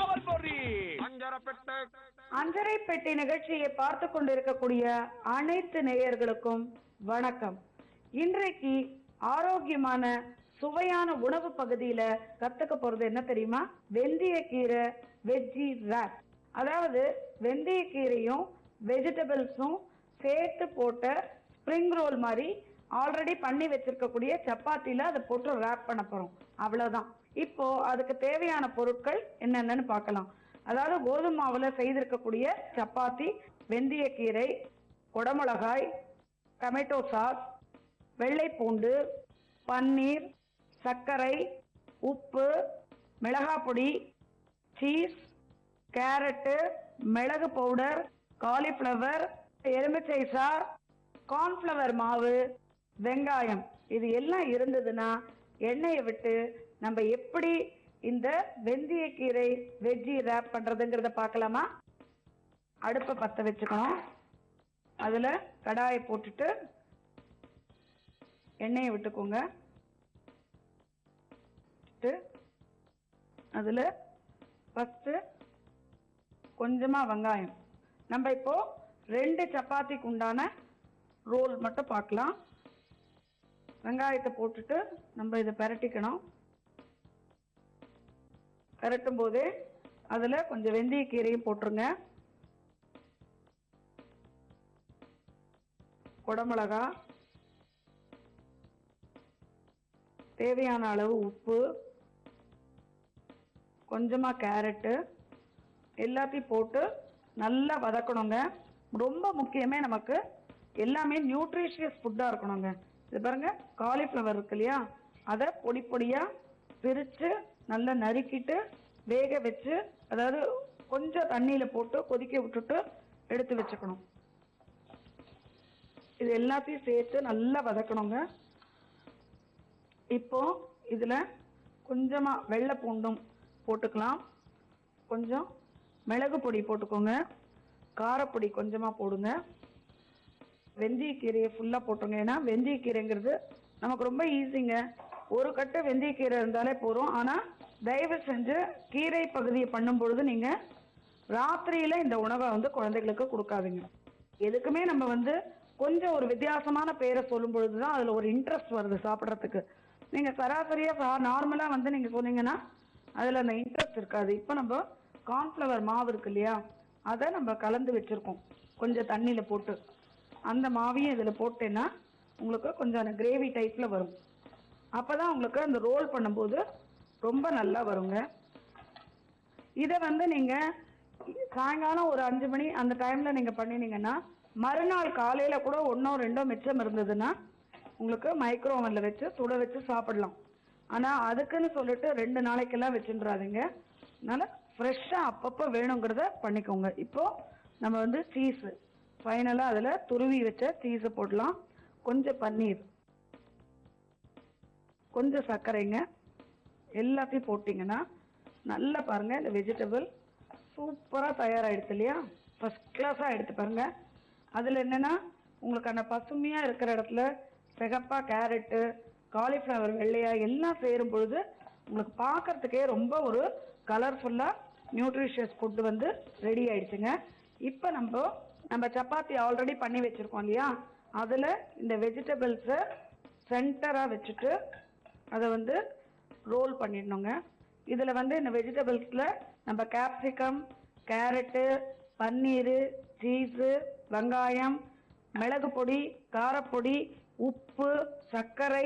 அவல் பொரி அஞ்சரப்பெட்டை. அஞ்சரை பெட்டி நிகழ்ச்சியை பார்த்து கொண்டிருக்கக்கூடிய அனைத்து நேயர்களுக்கும் வணக்கம். இன்றைக்கு ஆரோக்கியமான சுவையான உணவு பகுதியில கத்துக்க போறது என்ன தெரியுமா? வெந்தயக்கீரை வெஜ்ஜி ராப். அதாவது வெந்தயக்கீரையும் வெஜிடபிள்ஸும் சேர்த்து போட்ட ஸ்ப்ரிங் ரோல் மாதிரி ஆல்ரெடி பண்ணி வச்சிருக்கக்கூடிய சப்பாத்தில அதை போட்டு ராப் பண்ண போறோம். அவ்வளவுதான். இப்போ அதுக்கு தேவையான பொருட்கள் என்னென்னு பார்க்கலாம். அதாவது கோதுமை மாவுல செய்திருக்கக்கூடிய சப்பாத்தி, வெந்தயக்கீரை, குடமிளகாய், டொமேட்டோ சாஸ், வெள்ளை பூண்டு, பன்னீர், சர்க்கரை, உப்பு, மிளகாய் பொடி, சீஸ், கேரட்டு, மிளகு பவுடர், காலிஃப்ளவர், எலுமிச்சை சாறு, கார்ன்ஃப்ளவர் மாவு, வெங்காயம். இது எல்லாம் இருந்ததுன்னா எண்ணெயை விட்டு நம்ம எப்படி இந்த வெந்தயக்கீரை வெஜ்ஜி ராப் பண்றதுங்கிறத பார்க்கலாமா? அடுப்பை பற்ற வச்சுக்கணும். அதுல கடாயை போட்டுட்டு எண்ணெயை விட்டுக்கோங்க. அதுல ஃபர்ஸ்ட் கொஞ்சமா வெங்காயம். நம்ம இப்போ 2 சப்பாத்திக்கு உண்டான ரோல் மட்டும் பார்க்கலாம். வெங்காயத்தை போட்டுட்டு நம்ம இதை பிரட்டிக்கணும். பிரட்டும் போதே அதுல கொஞ்சம் வெந்தயக்கீரையும் போட்டுருங்க. குடமிளகா, தேவையான அளவு உப்பு, கொஞ்சமா கேரட்டு எல்லாத்தையும் போட்டு நல்லா வதக்கணுங்க. ரொம்ப முக்கியமே நமக்கு எல்லாமே நியூட்ரிஷியஸ் ஃபுட்டா இருக்கணுங்க. இது பாருங்க, காலிஃப்ளவர் இருக்கு இல்லையா, அதை பொடி பொடியா பிரிச்சு நல்லா நறுக்கிட்டு வேக வச்சு, அதாவது கொஞ்சம் தண்ணியில போட்டு கொதிக்க விட்டுட்டு எடுத்து வச்சுக்கணும். இது எல்லாத்தையும் சேர்த்து நல்லா வதக்கணுங்க. இப்போ இதுல கொஞ்சமா வெள்ளை பூண்டும் போட்டுக்கலாம். கொஞ்சம் மிளகு பொடி போட்டுக்கோங்க. காரப்பொடி கொஞ்சமா போடுங்க. வெந்தயக்கீரையை ஃபுல்லா போட்டுங்க. ஏன்னா வெந்தயக்கீரைங்கிறது நமக்கு ரொம்ப ஈஸிங்க. ஒரு கட்டு வெந்தயக்கீரை இருந்தாலே போதும். ஆனா தயவு செஞ்சு கீரை பகுதியை பண்ணும் பொழுது நீங்க ராத்திரியில இந்த உணவை குழந்தைகளுக்கு கொடுக்காதீங்க. எதுக்குமே நம்ம கொஞ்சம் ஒரு வித்தியாசமான பேரை சொல்லும் பொழுதுதான் அதுல ஒரு இன்ட்ரெஸ்ட் வருது சாப்பிட்றதுக்கு. நீங்க சராசரியா நார்மலா நீங்க சொன்னீங்கன்னா அதுல அந்த இன்ட்ரெஸ்ட் இருக்காது. இப்போ நம்ம கார்ன்ஃப்ளவர் மாவு இருக்கு இல்லையா, அதை நம்ம கலந்து வச்சிருக்கோம் கொஞ்சம் தண்ணியில போட்டு. அந்த மாவையும் இதுல போட்டேன்னா உங்களுக்கு கொஞ்சம் அந்த கிரேவி டைப்ல வரும். அப்பதான் உங்களுக்கு அந்த ரோல் பண்ணும்போது ரொம்ப நல்லா வருங்க. இதை நீங்க சாயங்காலம் ஒரு 5 மணி அந்த டைம்ல நீங்க பண்ணினீங்கன்னா மறுநாள் காலையில கூட 1ஓ 2ஓ மிச்சம் இருந்ததுன்னா உங்களுக்கு மைக்ரோ ஓவன்ல வச்சு சுட வச்சு சாப்பிடலாம். ஆனா அதுக்குன்னு சொல்லிட்டு 2 நாளைக்கெல்லாம் வச்சுன்றாதீங்க. அதனால ஃப்ரெஷ்ஷா அப்பப்போ வேணுங்கிறத பண்ணிக்கோங்க. இப்போ நம்ம சீஸ் ஃபைனலா அதுல துருவி வச்ச சீஸை போடலாம். கொஞ்சம் பன்னீர், கொஞ்சம் சர்க்கரைங்க, எல்லாத்தையும் போட்டிங்கன்னா நல்லா பாருங்க இந்த வெஜிடபிள் சூப்பரா தயாராகிடுச்சு இல்லையா? ஃபர்ஸ்ட் கிளாஸா எடுத்து பாருங்க. அதுல என்னன்னா உங்களுக்கு அந்த பசுமையா இருக்கிற இடத்துல சிகப்பா கேரட்டு, காலிஃப்ளவர் வெள்ளையா எல்லாம் சேரும் பொழுது உங்களுக்கு பார்க்கறதுக்கே ரொம்ப ஒரு கலர்ஃபுல்லா நியூட்ரிஷியஸ் ஃபுட் ரெடி ஆயிடுச்சுங்க. இப்போ நம்ம சப்பாத்தி ஆல்ரெடி பண்ணி வச்சிருக்கோம் இல்லையா, அதுல இந்த வெஜிடபிள்ஸை சென்டரா வச்சுட்டு அதை ரோல் பண்ணிடணுங்க. இதுல இந்த வெஜிடபிள்ஸ்ல நம்ம கேப்சிகம், கேரட்டு, பன்னீர், சீஸு, வெங்காயம், மிளகு பொடி, காரப்பொடி, உப்பு, சர்க்கரை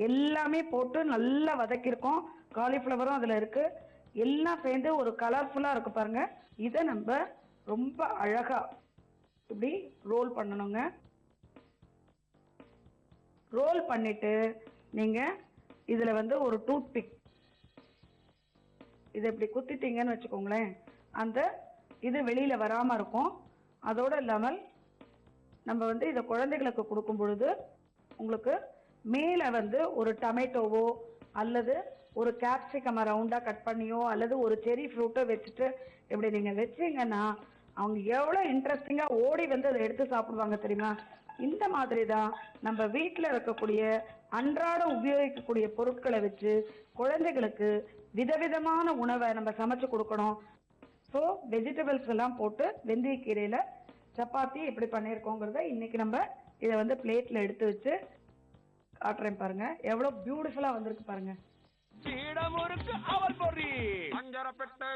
எல்லாமே போட்டு நல்லா வதக்கியிருக்கோம். காலிஃப்ளவரும் அதுல இருக்கு. எல்லாம் சேர்ந்து ஒரு கலர்ஃபுல்லா இருக்கு பாருங்க. இதை நம்ம ரொம்ப அழகா இப்படி ரோல் பண்ணணுங்க. ரோல் பண்ணிட்டு நீங்க இதுல ஒரு டூத் பிக் இதை இப்படி குத்திட்டீங்கன்னு வச்சுக்கோங்களேன், அந்த இது வெளியில வராம இருக்கும். அதோட இல்லாமல் நம்ம இதை குழந்தைகளுக்கு கொடுக்கும் பொழுது உங்களுக்கு மேல ஒரு டொமேட்டோவோ அல்லது ஒரு கேப்சிகம் ரவுண்டா கட் பண்ணியோ அல்லது ஒரு செரி ஃப்ரூட்டோ வச்சுட்டு இப்படி நீங்க வச்சீங்கன்னா அவங்க எவ்வளவு இன்ட்ரெஸ்டிங்கா ஓடி அதை எடுத்து சாப்பிடுவாங்க தெரியுமா? இந்த மாதிரி தான் நம்ம வீட்டில் இருக்கக்கூடிய அன்றாடம் உபயோகிக்கக்கூடிய பொருட்களை வச்சு குழந்தைகளுக்கு விதவிதமான உணவை நம்ம சமைச்சு கொடுக்கணும். ஸோ வெஜிடபிள்ஸ் எல்லாம் போட்டு வெந்தயக்கீரையில சப்பாத்தி எப்படி பண்ணியிருக்கோங்கிறத இன்னைக்கு நம்ம இதை வந்து பிளேட்ல எடுத்து வச்சு காட்டுறேன் பாருங்க. எவ்வளவு பியூட்டிஃபுல்லா வந்திருக்கு பாருங்க. சீடமுறுக்கு அவல் பொரி பஞ்சரப்பெட்டை